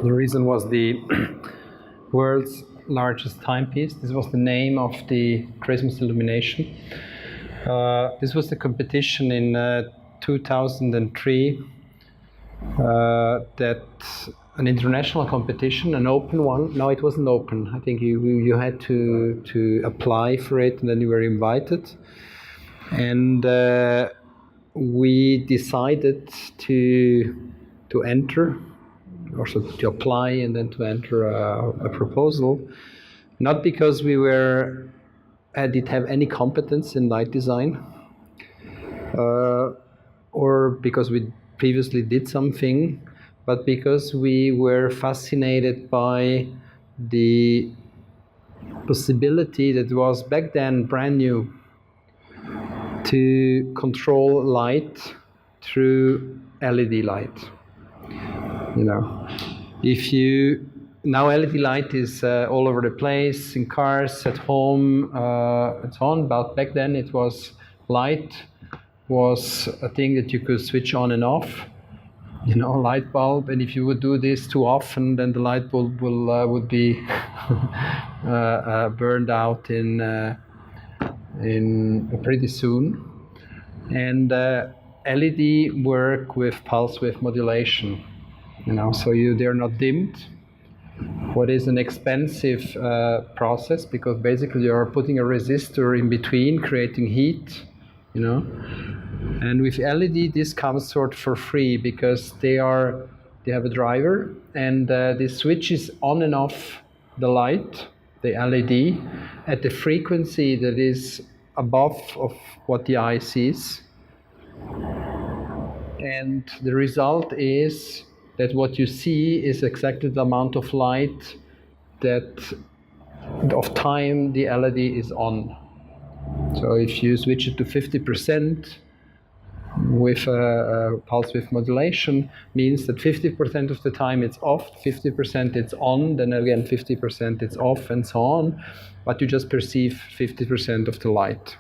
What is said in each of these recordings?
The reason was the world's largest timepiece. This was the name of the Christmas illumination. This was the competition in 2003, that an international competition, an open one. No, it wasn't open. I think you had to apply for it, and then you were invited. And we decided to enter, also to apply, and then to enter a proposal, not because we did have any competence in light design, or because we previously did something, but because we were fascinated by the possibility that was back then brand new to control light through LED light. You know, now LED light is all over the place, in cars, at home, and so on. But back then light was a thing that you could switch on and off. You know, light bulb, and if you would do this too often, then the light bulb would be burned out in pretty soon. And LED work with pulse width modulation. You know, so they're not dimmed. What is an expensive process, because basically you're putting a resistor in between, creating heat. You know, and with LED this comes sort of for free, because they have a driver, and this switches on and off the light, the LED, at the frequency that is above of what the eye sees. And the result is that what you see is exactly the amount of light of time the LED is on. So if you switch it to 50% with pulse width modulation, means that 50% of the time it's off, 50% it's on, then again 50% it's off, and so on. But you just perceive 50% of the light.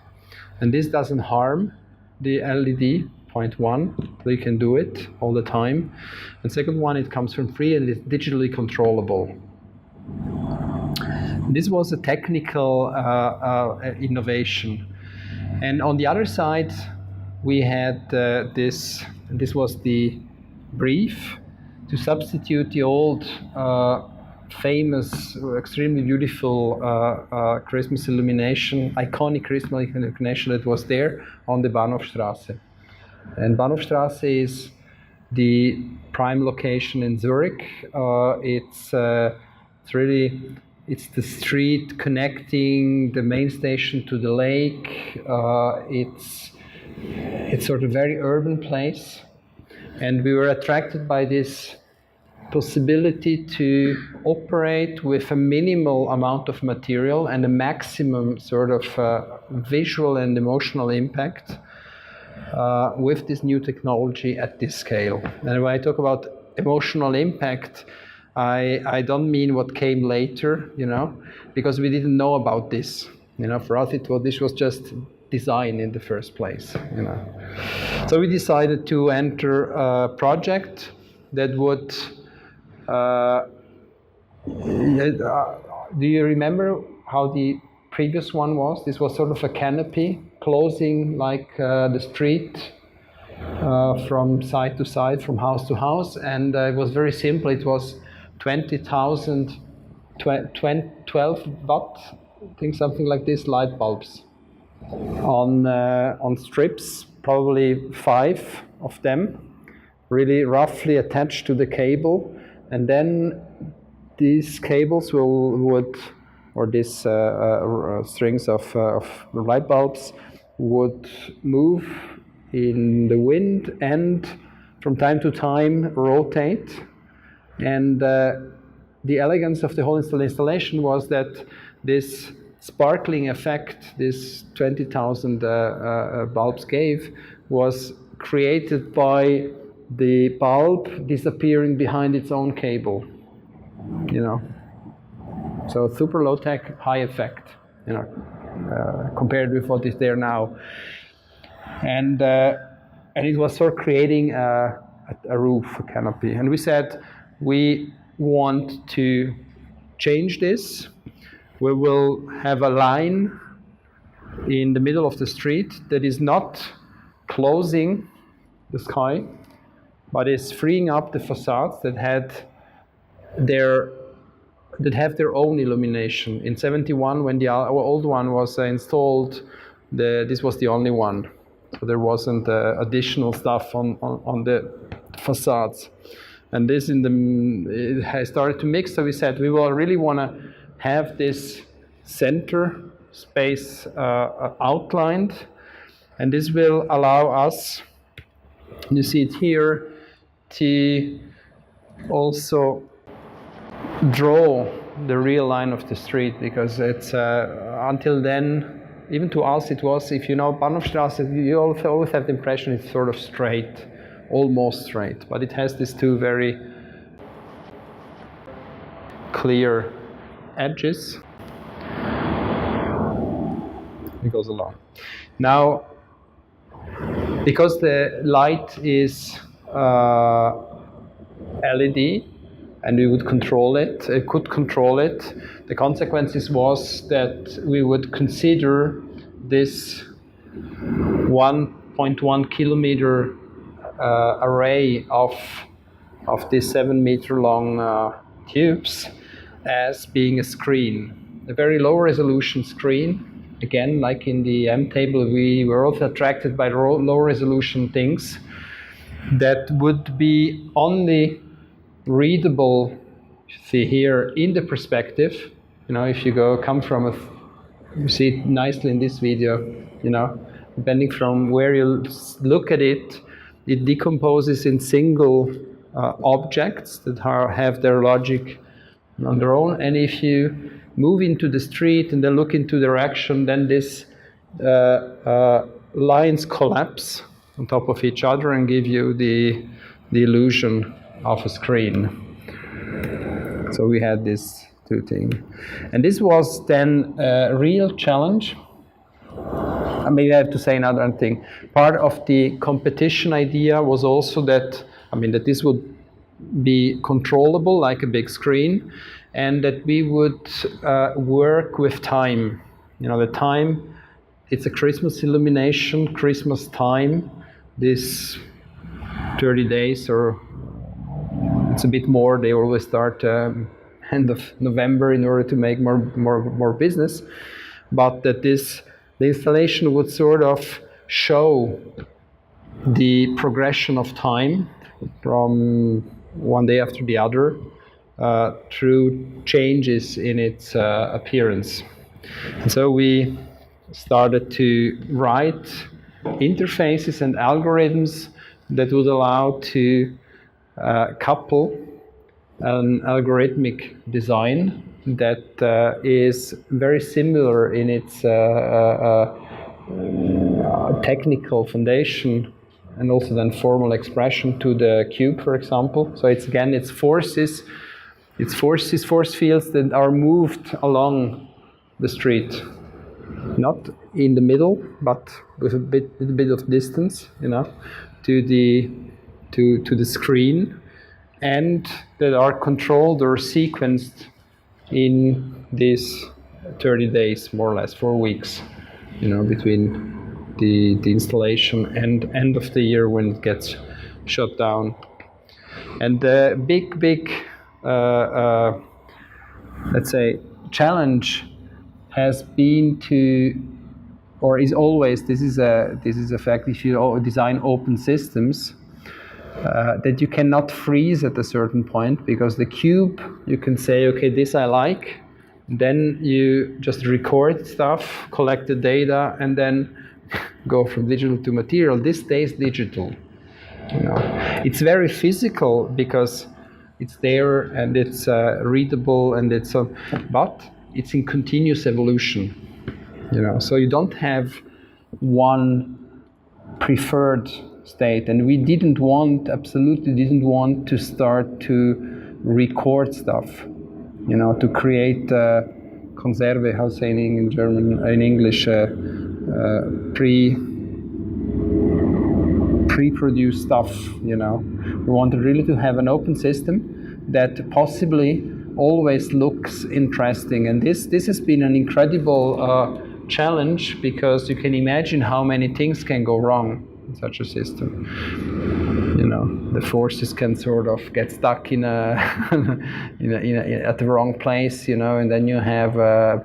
And this doesn't harm the LED, point one, so you can do it all the time. And second one, it comes from free and it's digitally controllable. This was a technical innovation. And on the other side, we had this was the brief to substitute the old famous, extremely beautiful Christmas illumination, iconic Christmas illumination that was there on the Bahnhofstrasse. And Bahnhofstrasse is the prime location in Zurich. It's the street connecting the main station to the lake. It's sort of a very urban place, and we were attracted by this possibility to operate with a minimal amount of material and a maximum sort of visual and emotional impact with this new technology at this scale. And when I talk about emotional impact, I don't mean what came later, you know, because we didn't know about this. You know, for us this was just design in the first place, you know. So we decided to enter a project that would. Do you remember how the previous one was? This was sort of a canopy closing like the street from side to side, from house to house, and it was very simple. It was 20,000, 12 watt, I think something like this, light bulbs on strips, probably 5 of them, really roughly attached to the cable, and then these cables these strings of light bulbs would move in the wind and from time to time rotate. And the elegance of the whole installation was that this sparkling effect this 20,000 bulbs gave was created by the bulb disappearing behind its own cable, you know. So super low tech, high effect, you know, compared with what is there now. And it was sort of creating a roof, a canopy. And we said we want to change this, we will have a line in the middle of the street that is not closing the sky, but is freeing up the facades that have their own illumination. In 71, when the old one was installed, this was the only one. So there wasn't additional stuff on the facades. And this it has started to mix, so we said we will really want to have this center space outlined, and this will allow us, you see it here, to also draw the real line of the street, because it's until then, even to us it was, if you know Bahnhofstrasse, you always have the impression it's sort of straight, almost straight, but it has these two very clear edges. It goes along. Now, because the light is LED, and we would control it, could control it, the consequences was that we would consider this 1.1 kilometer array of these 7 meter long tubes as being a screen, a very low resolution screen. Again, like in the M table, we were also attracted by low resolution things that would be only readable, see here, in the perspective. You know, if you come from you see it nicely in this video, you know, depending from where you look at it, it decomposes in single objects that have their logic on their own. And if you move into the street and then look into direction, then these lines collapse on top of each other and give you the illusion of a screen. So we had these two things. And this was then a real challenge. Maybe I have to say another thing. Part of the competition idea was also that, that this would be controllable like a big screen, and that we would work with time. You know, the time, it's a Christmas illumination, Christmas time, this 30 days, or it's a bit more. They always start end of November in order to make more business. But that the installation would sort of show the progression of time from one day after the other through changes in its appearance. And so we started to write interfaces and algorithms that would allow to couple an algorithmic design that is very similar in its technical foundation and also then formal expression to the cube, for example. So it's again, it's force fields that are moved along the street, not in the middle, but with a bit of distance, you know, to the screen, and that are controlled or sequenced in these 30 days, more or less, 4 weeks, you know, between the installation and end of the year when it gets shut down. And the big let's say challenge has been to, or is always, this is a fact, if you design open systems, that you cannot freeze at a certain point, because the cube, you can say, okay, this I like, then you just record stuff, collect the data, and then go from digital to material. This stays digital. You know, it's very physical because it's there and it's readable and it's but it's in continuous evolution. You know, so you don't have one preferred state, and we absolutely didn't want to start to record stuff. You know, to create Konserve, how saying in German, in English, pre-produced stuff, you know. We wanted really to have an open system that possibly always looks interesting. And this has been an incredible challenge, because you can imagine how many things can go wrong in such a system. You know, the forces can sort of get stuck in at the wrong place, you know, and then you have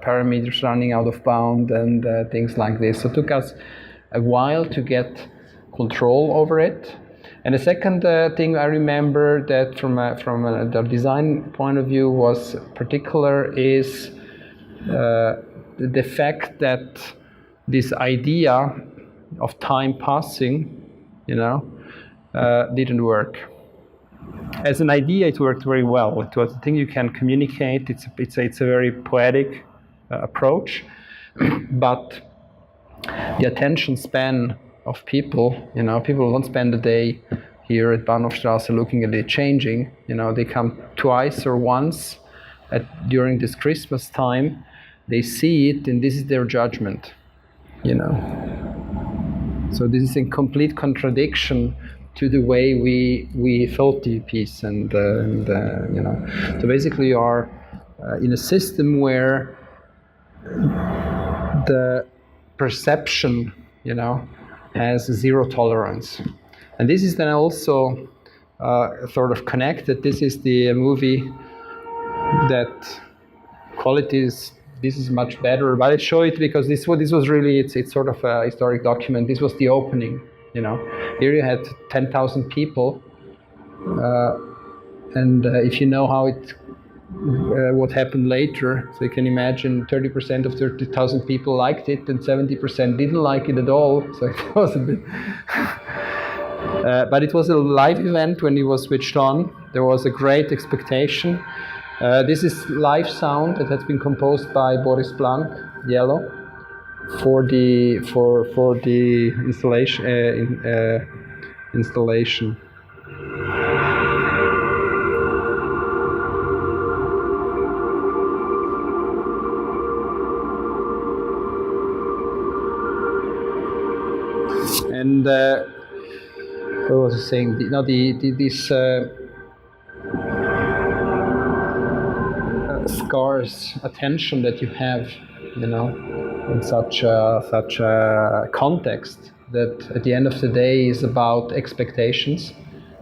parameters running out of bound and things like this. So it took us a while to get control over it. And the second thing I remember that from the design point of view was particular is the fact that this idea of time passing, you know, didn't work. As an idea, it worked very well. It was a thing you can communicate. It's a very poetic approach, but the attention span of people, you know, people don't spend a day here at Bahnhofstrasse looking at it changing. You know, they come twice or once during this Christmas time. They see it, and this is their judgment, you know. So this is in complete contradiction to the way we thought the piece, and you know. So basically, you are in a system where the perception, you know, has zero tolerance, and this is then also sort of connected. This is the movie that qualities. This is much better, but I show it because this was really it's sort of a historic document. This was the opening, you know. Here you had 10,000 people, and if you know how it what happened later, so you can imagine 30% of 30,000 people liked it, and 70% didn't like it at all. So it was a bit. But it was a live event when it was switched on. There was a great expectation. This is live sound that has been composed by Boris Blank, Yellow, for the installation. And what was I saying? This scarce attention that you have, you know, in such a context that at the end of the day is about expectations.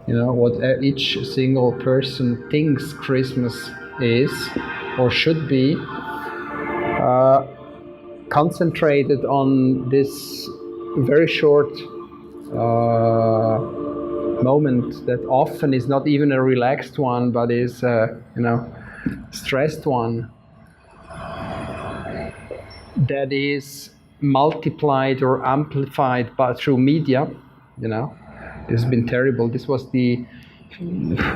You know, what each single person thinks Christmas is or should be, concentrated on this very short moment that often is not even a relaxed one, but is you know, stressed one, that is multiplied or amplified through media. You know, this has been terrible. This was the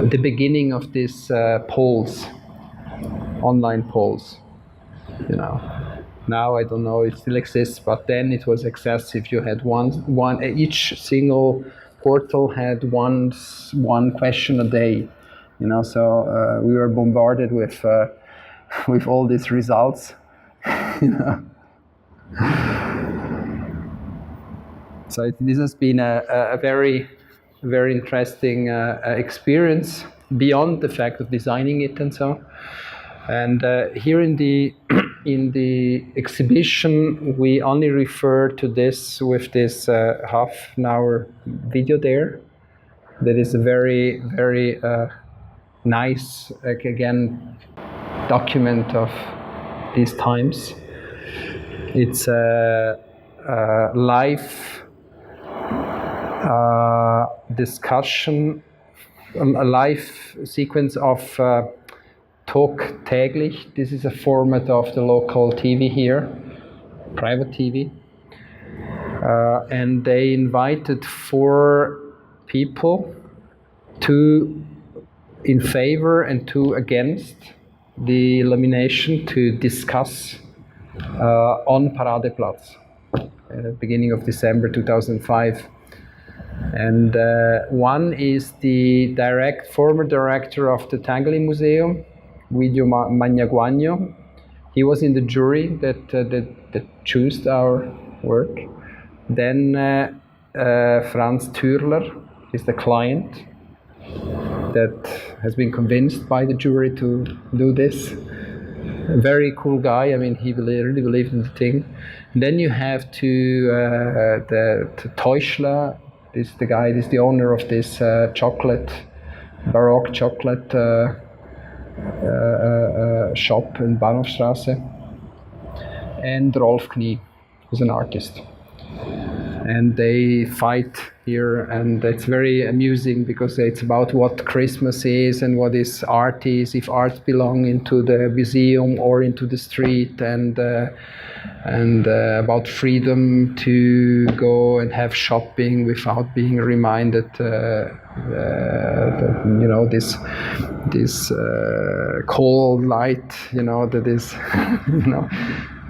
beginning of these polls, online polls. You know, now I don't know, it still exists, but then it was excessive. You had one each single portal had one question a day. You know, so we were bombarded with all these results. You know. So this has been a very, very interesting experience beyond the fact of designing it and so. And here in the exhibition, we only refer to this with this half an hour video there. That is a very, very nice, again, document of these times. It's a live discussion, a live sequence of Talk täglich. This is a format of the local TV here, private TV. And they invited 4 people, 2 in favor and 2 against the lamination, to discuss on Paradeplatz, beginning of December 2005. And one is the former director of the Tangeli Museum, Guido Magnaguagno. He was in the jury that chose our work. Then Franz Thürler is the client that has been convinced by the jury to do this. A very cool guy. I mean, he really believed in the thing. And then you have the Teuchler. This the guy. This the owner of this chocolate, Baroque chocolate shop in Bahnhofstrasse. And Rolf Knie, who's an artist. And they fight here, and it's very amusing because it's about what Christmas is and what is art is, if art belong into the museum or into the street, and about freedom to go and have shopping without being reminded that this cold light, that is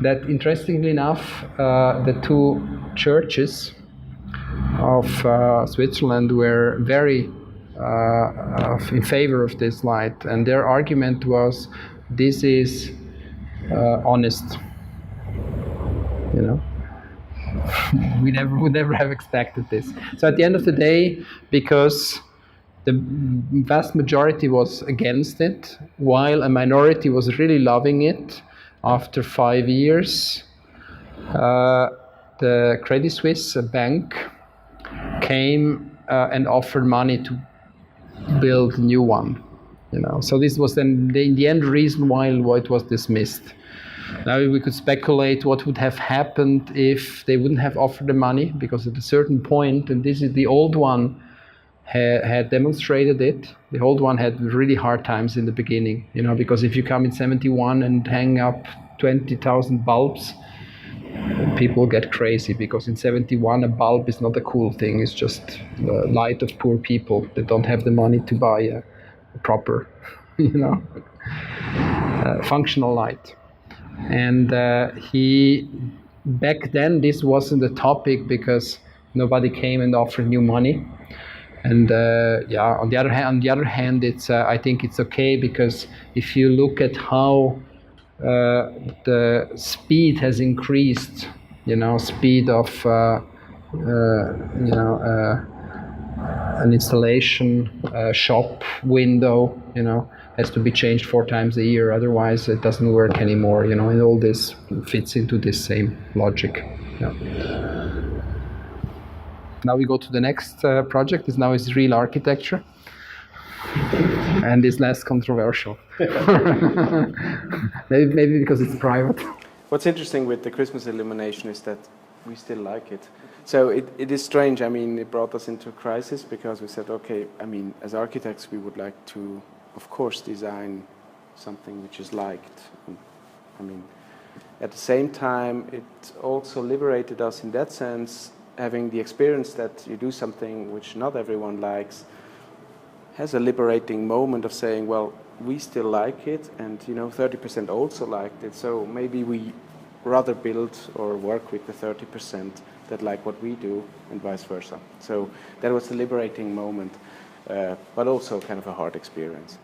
that interestingly enough, the two churches of Switzerland were very in favor of this light, and their argument was, this is honest. We would never have expected this. So at the end of the day, because the vast majority was against it, while a minority was really loving it, after 5 years, the Credit Suisse bank came and offered money to build a new one. So this was then in the end reason why it was dismissed. Now we could speculate what would have happened if they wouldn't have offered the money, because at a certain point, and this is the old one had demonstrated it. The old one had really hard times in the beginning, because if you come in 71 and hang up 20,000 bulbs, people get crazy, because in 71 a bulb is not a cool thing. It's just the light of poor people that don't have the money to buy a proper, functional light. And back then this wasn't a topic because nobody came and offered new money. And on the other hand, it's I think it's okay, because if you look at how the speed has increased, speed of an installation shop window, has to be changed 4 times a year, otherwise it doesn't work anymore, and all this fits into this same logic. Now we go to the next project. This now is real architecture, and is less controversial. maybe because it's private. What's interesting with the Christmas illumination is that we still like it. So it is strange. I mean, it brought us into a crisis because we said, okay, I mean, as architects, we would like to, of course, design something which is liked. I mean, at the same time, it also liberated us in that sense, having the experience that you do something which not everyone likes, has a liberating moment of saying, well, we still like it, and 30% also liked it, so maybe we rather build or work with the 30% that like what we do, and vice versa. So that was the liberating moment, but also kind of a hard experience.